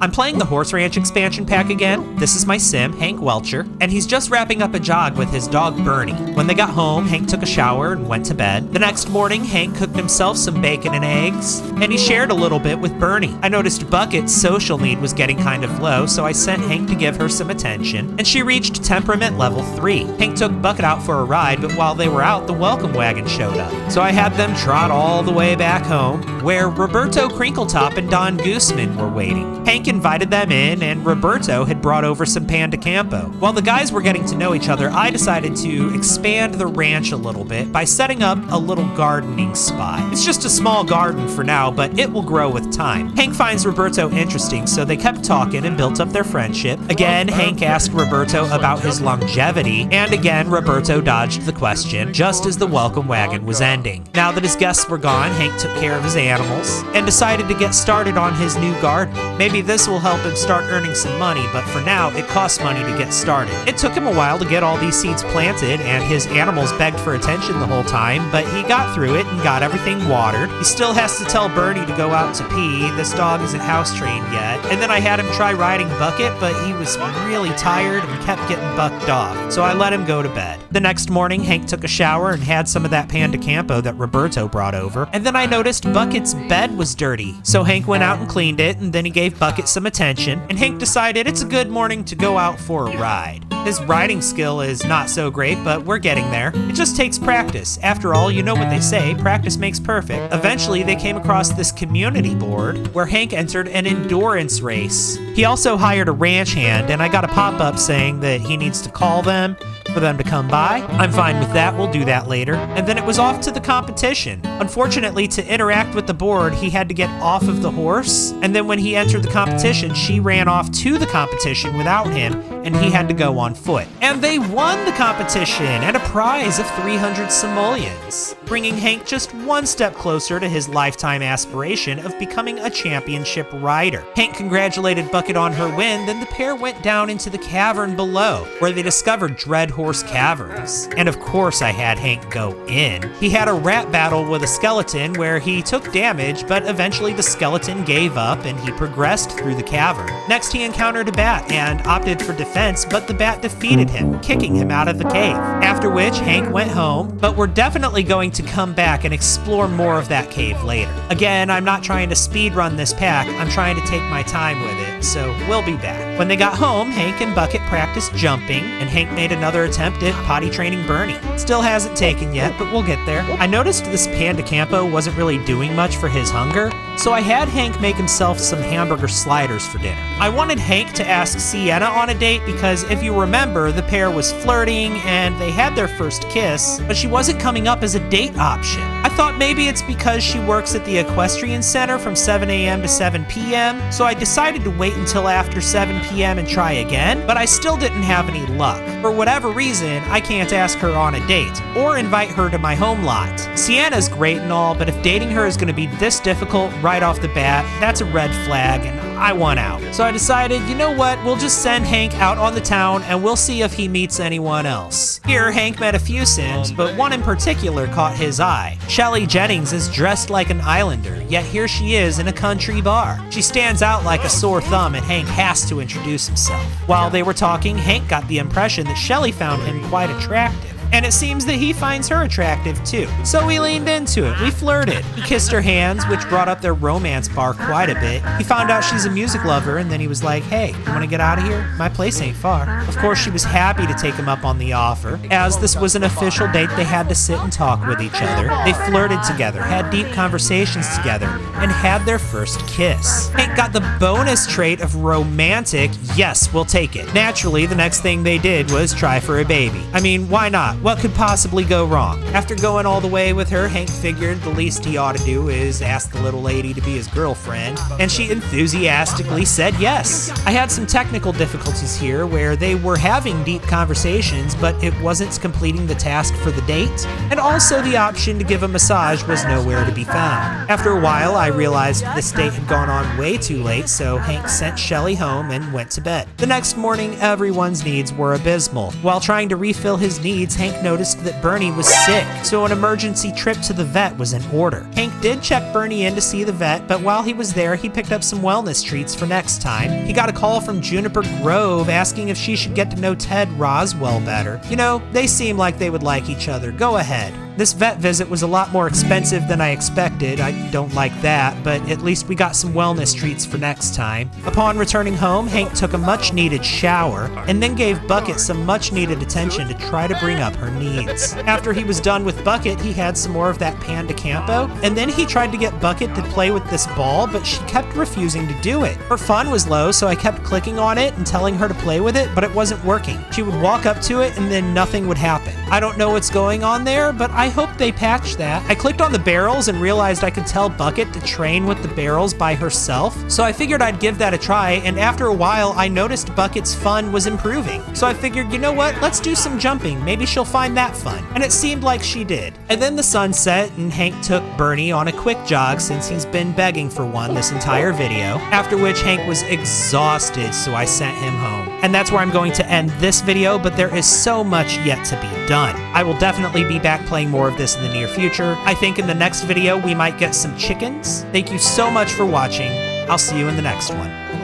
I'm playing the Horse Ranch expansion pack again. This is my sim, Hank Welcher, and he's just wrapping up a jog with his dog Bernie. When they got home, Hank took a shower and went to bed. The next morning, Hank cooked himself some bacon and eggs, and he shared a little bit with Bernie. I noticed Bucket's social need was getting kind of low, so I sent Hank to give her some attention, and she reached temperament level 3. Hank took Bucket out for a ride, but while they were out, the welcome wagon showed up. So I had them trot all the way back home, where Roberto Crinkletop and Don Gooseman were waiting. Hank invited them in, and Roberto had brought over some Pan de Campo. While the guys were getting to know each other, I decided to expand the ranch a little bit by setting up a little gardening spot. It's just a small garden for now, but it will grow with time. Hank finds Roberto interesting, so they kept talking and built up their friendship. Again, Hank asked Roberto about his longevity, and again, Roberto dodged the question just as the welcome wagon was ending. Now that his guests were gone, Hank took care of his animals and decided to get started on his new garden. Maybe this will help him start earning some money, but for now, it costs money to get started. It took him a while to get all these seeds planted, and his animals begged for attention the whole time, but he got through it and got everything watered. He still has to tell Bernie to go out to pee. This dog isn't house trained yet. And then I had him try riding Bucket, but he was really tired and kept getting bucked off, so I let him go to bed. The next morning, Hank took a shower and had some of that Pan de Campo that Roberto brought over, and then I noticed Bucket's bed was dirty. So Hank went out and cleaned it, and then he gave Bucket some attention, and Hank decided it's a good morning to go out for a ride. His riding skill is not so great, but we're getting there. It just takes practice. After all, you know what they say, practice makes perfect. Eventually, they came across this community board where Hank entered an endurance race. He also hired a ranch hand, and I got a pop-up saying that he needs to call them for them to come by. I'm fine with that, we'll do that later. And then it was off to the competition. Unfortunately, to interact with the board, he had to get off of the horse, and then when he entered the competition, she ran off to the competition without him, and he had to go on foot. And they won the competition and a prize of 300 simoleons, bringing Hank just one step closer to his lifetime aspiration of becoming a championship rider. Hank congratulated Bucket on her win, then the pair went down into the cavern below, where they discovered Dread Horse Caverns. And of course I had Hank go in. He had a rap battle with a skeleton where he took damage, but eventually the skeleton gave up and he progressed through the cavern. Next he encountered a bat and opted for defense, but the bat defeated him, kicking him out of the cave. After which Hank went home, but we're definitely going to come back and explore more of that cave later. Again, I'm not trying to speedrun this pack, I'm trying to take my time with it, so we'll be back. When they got home, Hank and Bucket practiced jumping, and Hank made another attempt at potty training Bernie. Still hasn't taken yet, but we'll get there. I noticed this Pan de Campo wasn't really doing much for his hunger, so I had Hank make himself some hamburger sliders for dinner. I wanted Hank to ask Sienna on a date because if you remember, the pair was flirting and they had their first kiss, but she wasn't coming up as a date option. I thought maybe it's because she works at the equestrian center from 7 a.m. to 7 p.m., so I decided to wait until after 7 p.m. and try again, but I still didn't have any luck. For whatever reason, I can't ask her on a date or invite her to my home lot. Sienna's great and all, but if dating her is going to be this difficult right off the bat, that's a red flag and I want out. So I decided, you know what, we'll just send Hank out on the town and we'll see if he meets anyone else. Here, Hank met a few Sims, but one in particular caught his eye. Shelly Jennings is dressed like an islander, yet here she is in a country bar. She stands out like a sore thumb and Hank has to introduce himself. While they were talking, Hank got the impression that Shelly found him quite attractive. And it seems that he finds her attractive too. So we leaned into it. We flirted. He kissed her hands, which brought up their romance bar quite a bit. He found out she's a music lover, and then he was like, hey, you want to get out of here? My place ain't far. Of course, she was happy to take him up on the offer. As this was an official date, they had to sit and talk with each other. They flirted together, had deep conversations together, and had their first kiss. Hank got the bonus trait of romantic. Yes, we'll take it. Naturally, the next thing they did was try for a baby. I mean, why not? What could possibly go wrong? After going all the way with her, Hank figured the least he ought to do is ask the little lady to be his girlfriend, and she enthusiastically said yes. I had some technical difficulties here where they were having deep conversations, but it wasn't completing the task for the date, and also the option to give a massage was nowhere to be found. After a while, I realized this date had gone on way too late, so Hank sent Shelly home and went to bed. The next morning, everyone's needs were abysmal. While trying to refill his needs, Hank Hank noticed that Bernie was sick, so an emergency trip to the vet was in order. Hank did check Bernie in to see the vet, but while he was there, he picked up some wellness treats for next time. He got a call from Juniper Grove asking if she should get to know Ted Roswell better. You know, they seem like they would like each other. Go ahead. This vet visit was a lot more expensive than I expected. I don't like that, but at least we got some wellness treats for next time. Upon returning home, Hank took a much-needed shower and then gave Bucket some much-needed attention to try to bring up her needs. After he was done with Bucket, he had some more of that Panda Campo, and then he tried to get Bucket to play with this ball, but she kept refusing to do it. Her fun was low, so I kept clicking on it and telling her to play with it, but it wasn't working. She would walk up to it and then nothing would happen. I don't know what's going on there, but I hope they patch that. I clicked on the barrels and realized I could tell Bucket to train with the barrels by herself, so I figured I'd give that a try, and after a while I noticed Bucket's fun was improving. So I figured, you know what, let's do some jumping, maybe she'll find that fun. And it seemed like she did. And then the sun set and Hank took Bernie on a quick jog since he's been begging for one this entire video, after which Hank was exhausted, so I sent him home. And that's where I'm going to end this video, but there is so much yet to be done. I will definitely be back playing more of this in the near future. I think in the next video we might get some chickens. Thank you so much for watching. I'll see you in the next one.